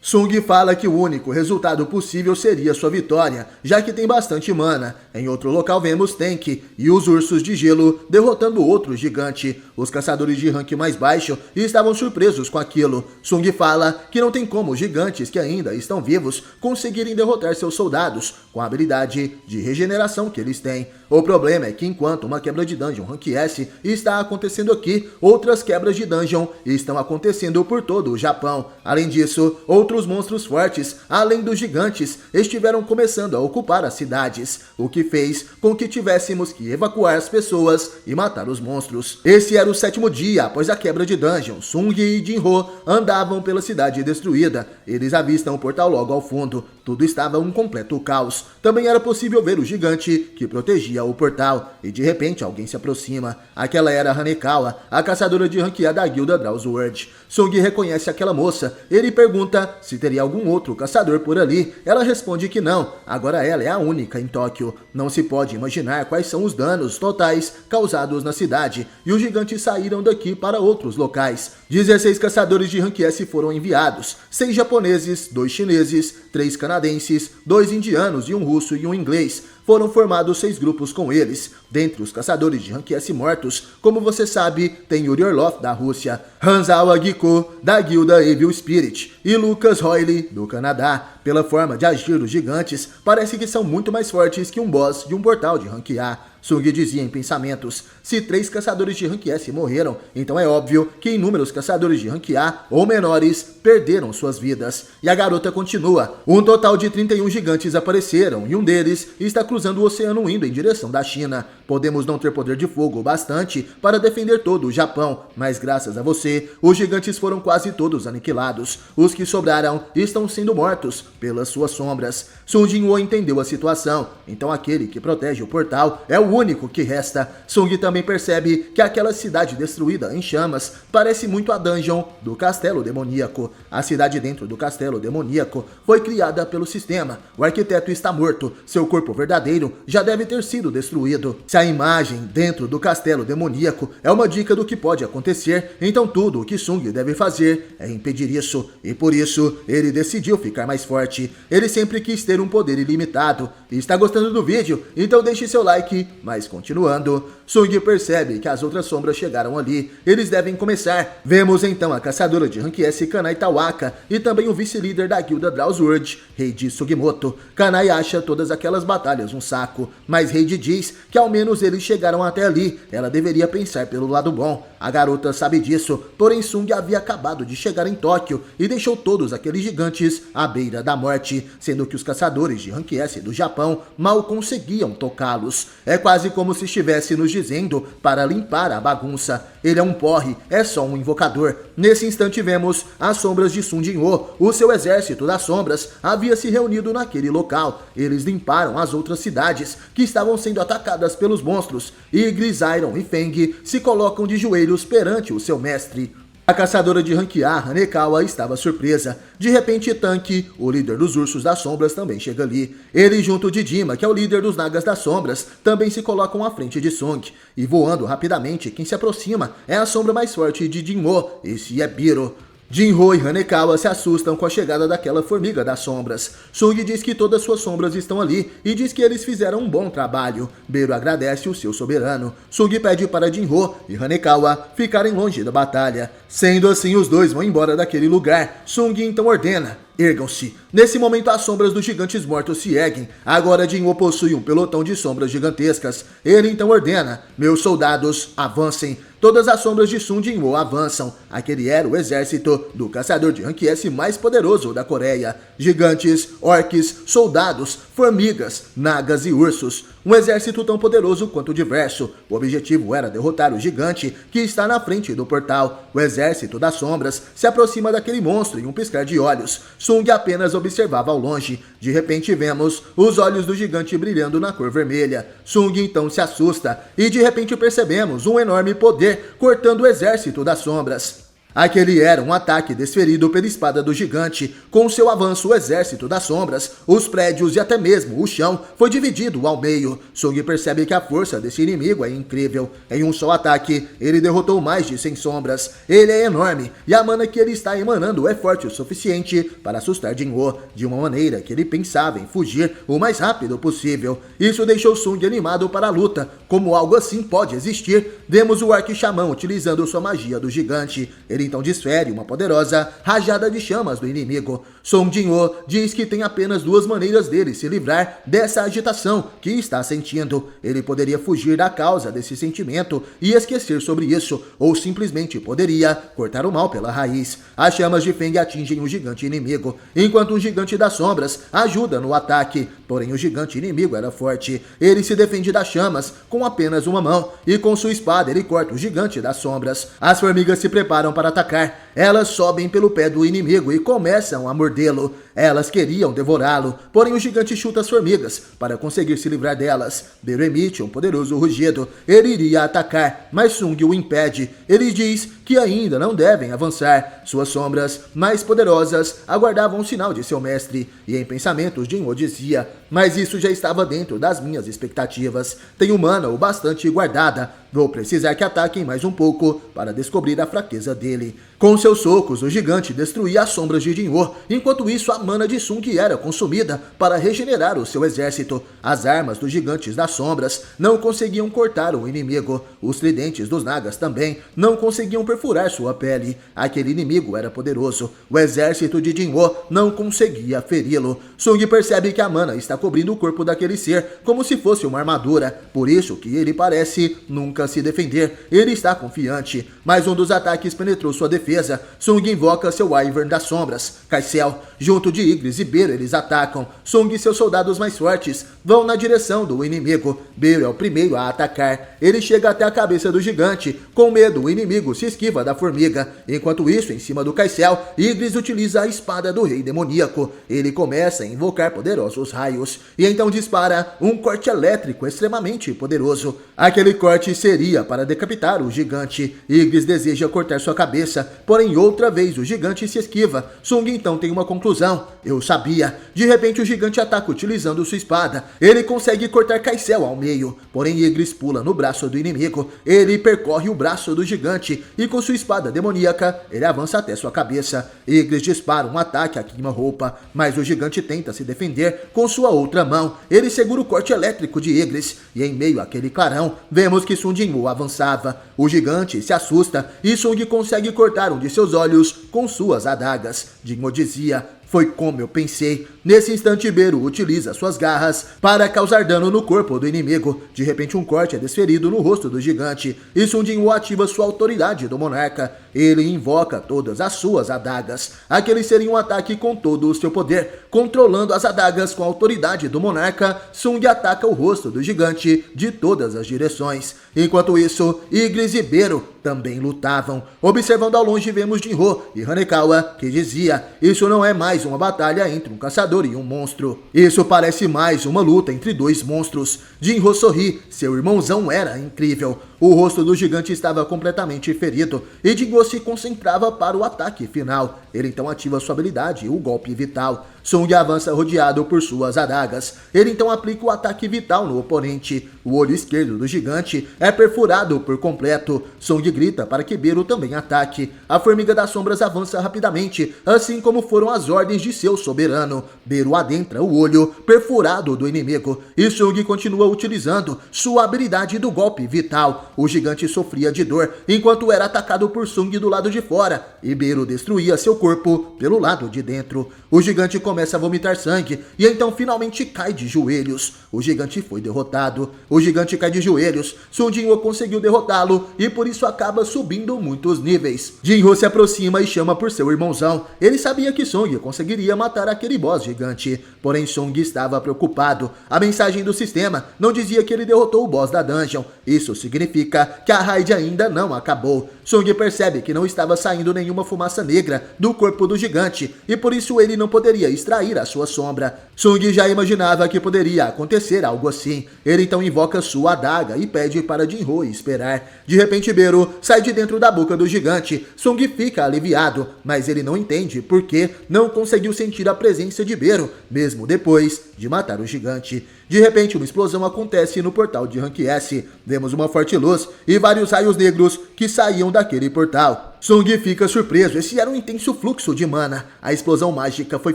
Sung fala que o único resultado possível seria sua vitória, já que tem bastante mana. Em outro local vemos Tenki e os ursos de gelo derrotando outro gigante. Os caçadores de rank mais baixo estavam surpresos com aquilo. Sung fala que não tem como os gigantes que ainda estão vivos conseguirem derrotar seus soldados com a habilidade de regeneração que eles têm. O problema é que enquanto uma quebra de dungeon rank S está acontecendo aqui, outras quebras de dungeon estão acontecendo por todo o Japão. Além disso, outros monstros fortes, além dos gigantes, estiveram começando a ocupar as cidades, o que fez com que tivéssemos que evacuar as pessoas e matar os monstros. Esse era o 7º dia após a quebra de dungeon. Sung e Jinwoo andavam pela cidade destruída. Eles avistam o portal logo ao fundo. Tudo estava um completo caos. Também era possível ver o gigante que protegia o portal, e de repente alguém se aproxima. Aquela era Hanekawa, a caçadora de rank A da guilda Drowsword. Sung reconhece aquela moça. Ele pergunta se teria algum outro caçador por ali. Ela responde que não. Agora ela é a única em Tóquio. Não se pode imaginar quais são os danos totais causados na cidade, e os gigantes saíram daqui para outros locais. 16 caçadores de rank S foram enviados, 6 japoneses, 2 chineses, 3 canadenses, 2 indianos e um russo e um inglês. Foram formados 6 grupos com eles. Dentre os caçadores de rank S mortos, como você sabe, tem Yuri Orlov da Rússia, Hanzawa Giko da guilda Evil Spirit e Lucas Royle do Canadá. Pela forma de agir dos gigantes, parece que são muito mais fortes que um boss de um portal de rank A. Sung dizia em pensamentos: se 3 caçadores de rank S morreram, então é óbvio que inúmeros caçadores de rank A ou menores perderam suas vidas. E a garota continua: um total de 31 gigantes apareceram e um deles está cruzando o oceano indo em direção da China. Podemos não ter poder de fogo bastante para defender todo o Japão, mas graças a você, os gigantes foram quase todos aniquilados. Os que sobraram estão sendo mortos pelas suas sombras. Sung Jinwoo entendeu a situação, então aquele que protege o portal é o único que resta. Sung também percebe que aquela cidade destruída em chamas parece muito a dungeon do Castelo Demoníaco. A cidade dentro do Castelo Demoníaco foi criada pelo sistema. O arquiteto está morto, seu corpo verdadeiro já deve ter sido destruído. Se a imagem dentro do Castelo Demoníaco é uma dica do que pode acontecer, então tudo o que Sung deve fazer é impedir isso, e por isso ele decidiu ficar mais forte. Ele sempre quis ter um poder ilimitado. E está gostando do vídeo? Então deixe seu like. Mas continuando, Sung percebe que as outras sombras chegaram ali. Eles devem começar. Vemos então a caçadora de rank S Kanai Tawaka e também o vice-líder da guilda Drowsword, Heiji Sugimoto. Kanai acha todas aquelas batalhas um saco, mas Heiji diz que ao menos eles chegaram até ali. Ela deveria pensar pelo lado bom. A garota sabe disso, porém Sung havia acabado de chegar em Tóquio e deixou todos aqueles gigantes à beira da morte, sendo que os caçadores de rank S do Japão mal conseguiam tocá-los. É quase como se estivesse nos dizendo para limpar a bagunça. Ele é um porre, é só um invocador. Nesse instante vemos as sombras de Sung Jinwoo. O seu exército das sombras havia se reunido naquele local. Eles limparam as outras cidades que estavam sendo atacadas pelos monstros. E Grisairon e Feng se colocam de joelhos perante o seu mestre. A caçadora de ranquear, Hanekawa, estava surpresa. De repente, Tanque, o líder dos Ursos das Sombras, também chega ali. Ele, junto de Dima, que é o líder dos Nagas das Sombras, também se colocam à frente de Sung. E voando rapidamente, quem se aproxima é a sombra mais forte de Jinho, esse é Biro. Jinho e Hanekawa se assustam com a chegada daquela formiga das sombras. Sung diz que todas suas sombras estão ali e diz que eles fizeram um bom trabalho. Biro agradece o seu soberano. Sung pede para Jinho e Hanekawa ficarem longe da batalha. Sendo assim, os dois vão embora daquele lugar. Sung então ordena: ergam-se. Nesse momento, as sombras dos gigantes mortos se erguem. Agora, Jinho possui um pelotão de sombras gigantescas. Ele então ordena: meus soldados, avancem. Todas as sombras de Sun Jinwoo avançam. Aquele era o exército do caçador de rank S mais poderoso da Coreia. Gigantes, orques, soldados, formigas, nagas e ursos. Um exército tão poderoso quanto diverso. O objetivo era derrotar o gigante que está na frente do portal. O exército das sombras se aproxima daquele monstro em um piscar de olhos. Sung apenas observava ao longe. De repente vemos os olhos do gigante brilhando na cor vermelha. Sung então se assusta e de repente percebemos um enorme poder cortando o exército das sombras. Aquele era um ataque desferido pela espada do gigante. Com seu avanço, o exército das sombras, os prédios e até mesmo o chão foi dividido ao meio. Sung percebe que a força desse inimigo é incrível. Em um só ataque, ele derrotou mais de 100 sombras. Ele é enorme e a mana que ele está emanando é forte o suficiente para assustar Jinho, de uma maneira que ele pensava em fugir o mais rápido possível. Isso deixou Sung animado para a luta. Como algo assim pode existir, vemos o Arquixamã utilizando sua magia do gigante. Ele então desfere uma poderosa rajada de chamas do inimigo. Song Jinho diz que tem apenas duas maneiras dele se livrar dessa agitação que está sentindo. Ele poderia fugir da causa desse sentimento e esquecer sobre isso, ou simplesmente poderia cortar o mal pela raiz. As chamas de Feng atingem o gigante inimigo, enquanto o gigante das sombras ajuda no ataque. Porém, o gigante inimigo era forte. Ele se defende das chamas com apenas uma mão, e com sua espada ele corta o gigante das sombras. As formigas se preparam para atacar. Elas sobem pelo pé do inimigo e começam a mordê-lo. Elas queriam devorá-lo, porém o gigante chuta as formigas para conseguir se livrar delas. Biro emite um poderoso rugido. Ele iria atacar, mas Sung o impede. Ele diz que ainda não devem avançar. Suas sombras mais poderosas aguardavam o sinal de seu mestre, e em pensamentos Jinho dizia: mas isso já estava dentro das minhas expectativas. Tenho mana o bastante guardada. Vou precisar que ataquem mais um pouco para descobrir a fraqueza dele. Com seus socos, o gigante destruía as sombras de Jinho. Enquanto isso, a mana de Sung era consumida para regenerar o seu exército. As armas dos gigantes das sombras não conseguiam cortar o inimigo. Os tridentes dos nagas também não conseguiam perfurar sua pele. Aquele inimigo era poderoso. O exército de Jinho não conseguia feri-lo. Sung percebe que a mana está cobrindo o corpo daquele ser como se fosse uma armadura. Por isso que ele parece nunca se defender. Ele está confiante, mas um dos ataques penetrou sua defesa. Sung invoca seu Wyvern das sombras, Kaisel. Junto de Igris e Biro eles atacam. Sung e seus soldados mais fortes vão na direção do inimigo. Biro é o primeiro a atacar. Ele chega até a cabeça do gigante. Com medo, o inimigo se esquiva da formiga. Enquanto isso, em cima do Kaisel, Igris utiliza a espada do rei demoníaco. Ele começa a invocar poderosos raios e então dispara um corte elétrico extremamente poderoso. Aquele corte seria para decapitar o gigante. Igris deseja cortar sua cabeça, porém outra vez o gigante se esquiva. Sung então tem uma conclusão: eu sabia. De repente o gigante ataca utilizando sua espada. Ele consegue cortar Kaisel ao meio, porém Igris pula no braço do inimigo. Ele percorre o braço do gigante e com sua espada demoníaca ele avança até sua cabeça. Igris dispara um ataque a queima-roupa, mas o gigante tenta se defender com sua outra mão. Ele segura o corte elétrico de Igris e em meio àquele clarão vemos que Sun Jinwoo avançava. O gigante se assusta e Sung consegue cortar um de seus olhos com suas adagas. Jinwoo dizia: foi como eu pensei. Nesse instante, Biro utiliza suas garras para causar dano no corpo do inimigo. De repente, um corte é desferido no rosto do gigante e Sun Jinwoo ativa sua autoridade do monarca. Ele invoca todas as suas adagas. Aquele seria um ataque com todo o seu poder. Controlando as adagas com a autoridade do monarca, Sung ataca o rosto do gigante de todas as direções. Enquanto isso, Igris e Biro também lutavam. Observando ao longe, vemos Jinho e Hanekawa, que dizia: isso não é mais mais uma batalha entre um caçador e um monstro. Isso parece mais uma luta entre dois monstros. Jinro sorri, seu irmãozão era incrível. O rosto do gigante estava completamente ferido e Jinro se concentrava para o ataque final. Ele então ativa sua habilidade, o golpe vital. Song avança rodeado por suas adagas. Ele então aplica o ataque vital no oponente. O olho esquerdo do gigante é perfurado por completo. Song grita para que Beru também ataque. A formiga das sombras avança rapidamente, assim como foram as ordens de seu soberano. Beru adentra o olho perfurado do inimigo e Song continua utilizando sua habilidade do golpe vital. O gigante sofria de dor enquanto era atacado por Song do lado de fora e Beru destruía seu corpo pelo lado de dentro. O gigante começa a vomitar sangue e então finalmente cai de joelhos. O gigante foi derrotado. O gigante cai de joelhos. Sun Jinro conseguiu derrotá-lo e por isso acaba subindo muitos níveis. Jinro se aproxima e chama por seu irmãozão. Ele sabia que Song conseguiria matar aquele boss gigante, porém Song estava preocupado. A mensagem do sistema não dizia que ele derrotou o boss da dungeon. Isso significa que a raid ainda não acabou. Song percebe que não estava saindo nenhuma fumaça negra do corpo do gigante e por isso ele não poderia extrair a sua sombra. Sung já imaginava que poderia acontecer algo assim. Ele então invoca sua adaga e pede para Jinro esperar. De repente Beru sai de dentro da boca do gigante. Sung fica aliviado, mas ele não entende por que não conseguiu sentir a presença de Beru, mesmo depois de matar o gigante. De repente uma explosão acontece no portal de Rank S. Vemos uma forte luz e vários raios negros que saíam daquele portal. Sung fica surpreso, esse era um intenso fluxo de mana. A explosão mágica foi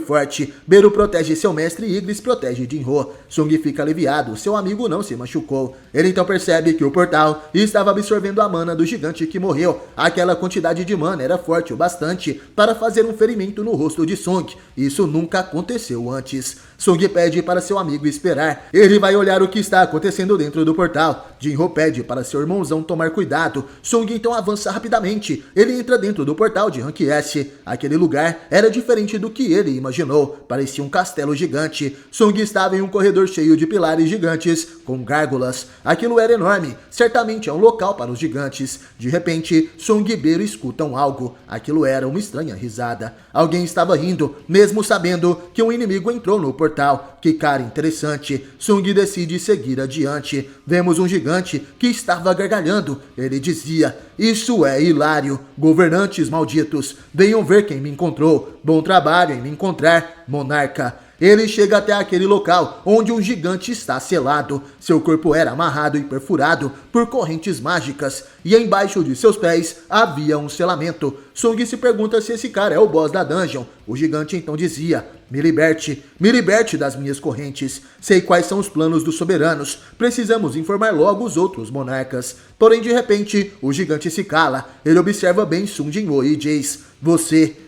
forte. Beru protege seu mestre e Igris protege Jinro. Sung fica aliviado, seu amigo não se machucou. Ele então percebe que o portal estava absorvendo a mana do gigante que morreu. Aquela quantidade de mana era forte o bastante para fazer um ferimento no rosto de Sung. Isso nunca aconteceu antes. Sung pede para seu amigo esperar. Ele vai olhar o que está acontecendo dentro do portal. Jinro pede para seu irmãozão tomar cuidado. Sung então avança rapidamente. Ele entra dentro do portal de Rank S. Aquele lugar era diferente do que ele imaginou. Parecia um castelo gigante. Sung estava em um corredor cheio de pilares gigantes com gárgulas. Aquilo era enorme. Certamente é um local para os gigantes. De repente, Sung e Beru escutam algo. Aquilo era uma estranha risada. Alguém estava rindo, mesmo sabendo que um inimigo entrou no portal. Que cara interessante. Sung decide seguir adiante. Vemos um gigante que estava gargalhando. Ele dizia: "Isso é hilário. Governantes malditos, venham ver quem me encontrou. Bom trabalho em me encontrar, monarca." Ele chega até aquele local onde um gigante está selado. Seu corpo era amarrado e perfurado por correntes mágicas e embaixo de seus pés havia um selamento. Sung se pergunta se esse cara é o boss da dungeon. O gigante então dizia: me liberte das minhas correntes. Sei quais são os planos dos soberanos. Precisamos informar logo os outros monarcas." Porém, de repente, o gigante se cala. Ele observa bem Sun Jinro e diz: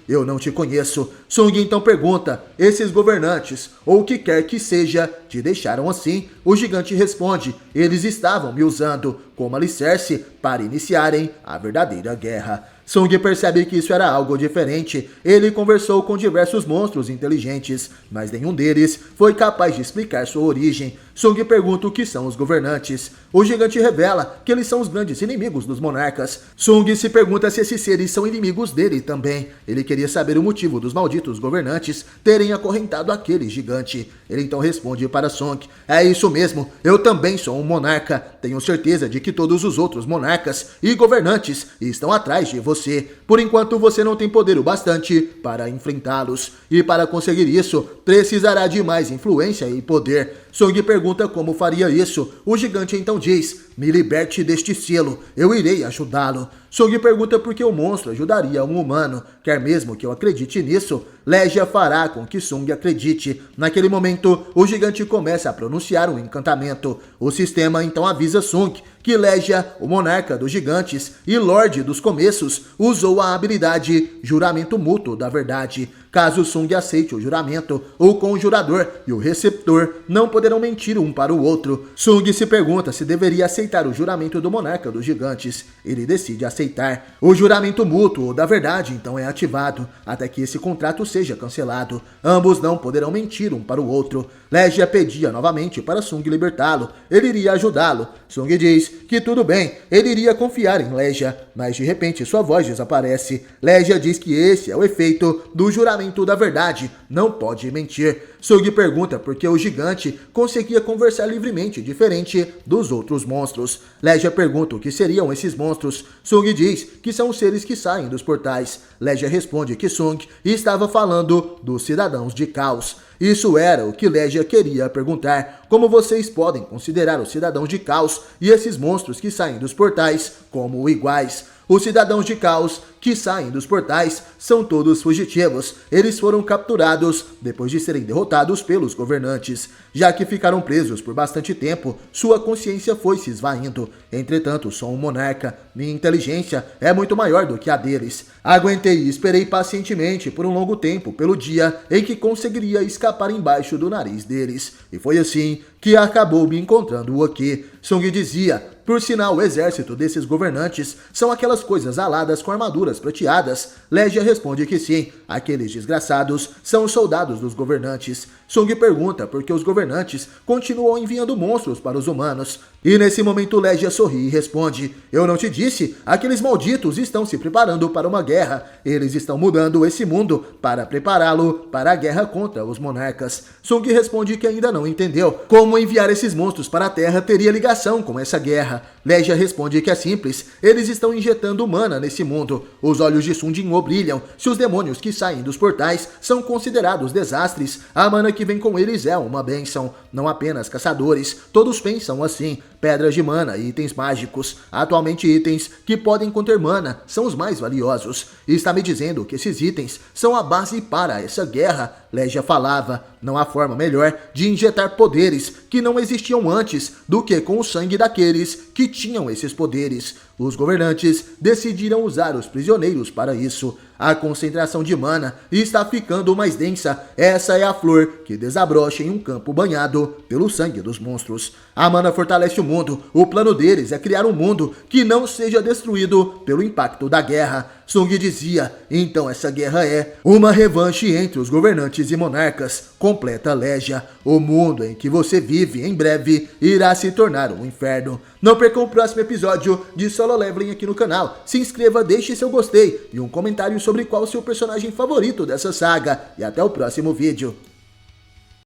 eu não te conheço." Sung então pergunta: "Esses governantes, ou o que quer que seja, te deixaram assim?" O gigante responde: "Eles estavam me usando como alicerce para iniciarem a verdadeira guerra." Sung percebe que isso era algo diferente. Ele conversou com diversos monstros inteligentes, mas nenhum deles foi capaz de explicar sua origem. Sung pergunta o que são os governantes. O gigante revela que eles são os grandes inimigos dos monarcas. Sung se pergunta se esses seres são inimigos dele também. Ele queria saber o motivo dos malditos governantes terem acorrentado aquele gigante. Ele então responde para Sung: "É isso mesmo, eu também sou um monarca. Tenho certeza de que todos os outros monarcas e governantes estão atrás de você. Por enquanto você não tem poder o bastante para enfrentá-los. E para conseguir isso, precisará de mais influência e poder." Sung pergunta como faria isso. O gigante então diz: "Me liberte deste selo, eu irei ajudá-lo." Sung pergunta por que o monstro ajudaria um humano. Quer mesmo que eu acredite nisso? Legia fará com que Sung acredite. Naquele momento, o gigante começa a pronunciar um encantamento. O sistema então avisa Sung que Legia, o monarca dos gigantes e lorde dos começos, usou a habilidade Juramento Mútuo da Verdade. Caso Sung aceite o juramento, o conjurador e o receptor não poderão mentir um para o outro. Sung se pergunta se deveria aceitar o juramento do monarca dos gigantes. Ele decide aceitar. O juramento mútuo da verdade então é ativado, até que esse contrato seja cancelado. Ambos não poderão mentir um para o outro. Legia pedia novamente para Sung libertá-lo. Ele iria ajudá-lo, Sung diz que tudo bem, ele iria confiar em Legia, mas de repente sua voz desaparece. Legia diz que esse é o efeito do juramento da verdade, não pode mentir. Sung pergunta por que o gigante conseguia conversar livremente, diferente dos outros monstros. Legia pergunta o que seriam esses monstros. Sung diz que são os seres que saem dos portais. Legia responde que Sung estava falando dos cidadãos de caos. Isso era o que Legia queria perguntar. Como vocês podem considerar os cidadãos de caos e esses monstros que saem dos portais como iguais? Os cidadãos de caos que saem dos portais são todos fugitivos. Eles foram capturados depois de serem derrotados pelos governantes. Já que ficaram presos por bastante tempo, sua consciência foi se esvaindo. Entretanto, sou um monarca. Minha inteligência é muito maior do que a deles. Aguentei e esperei pacientemente por um longo tempo pelo dia em que conseguiria escapar embaixo do nariz deles. E foi assim que acabou me encontrando aqui. Sung dizia: por sinal, o exército desses governantes são aquelas coisas aladas com armaduras prateadas. Legia responde que sim, aqueles desgraçados são os soldados dos governantes. Sung pergunta por que os governantes continuam enviando monstros para os humanos. E nesse momento Legia sorri e responde: eu não te disse? Aqueles malditos estão se preparando para uma guerra. Eles estão mudando esse mundo para prepará-lo para a guerra contra os monarcas. Sung responde que ainda não entendeu como enviar esses monstros para a Terra teria ligação com essa guerra. Legia responde que é simples, eles estão injetando mana nesse mundo. Os olhos de Sun Jinwoo brilham. Se os demônios que saem dos portais são considerados desastres, a mana que vem com eles é uma bênção. Não apenas caçadores, todos pensam assim. Pedras de mana e itens mágicos. Atualmente itens que podem conter mana são os mais valiosos. E está me dizendo que esses itens são a base para essa guerra. Legia falava: não há forma melhor de injetar poderes que não existiam antes do que com o sangue daqueles que tinham esses poderes. Os governantes decidiram usar os prisioneiros para isso. A concentração de mana está ficando mais densa. Essa é a flor que desabrocha em um campo banhado pelo sangue dos monstros. A mana fortalece o mundo. O plano deles é criar um mundo que não seja destruído pelo impacto da guerra. Sung dizia: então essa guerra é uma revanche entre os governantes e monarcas. Completa Legia: o mundo em que você vive em breve irá se tornar um inferno. Não perca o próximo episódio de Solo Leveling aqui no canal. Se inscreva, deixe seu gostei e um comentário sobre qual o seu personagem favorito dessa saga. E até o próximo vídeo.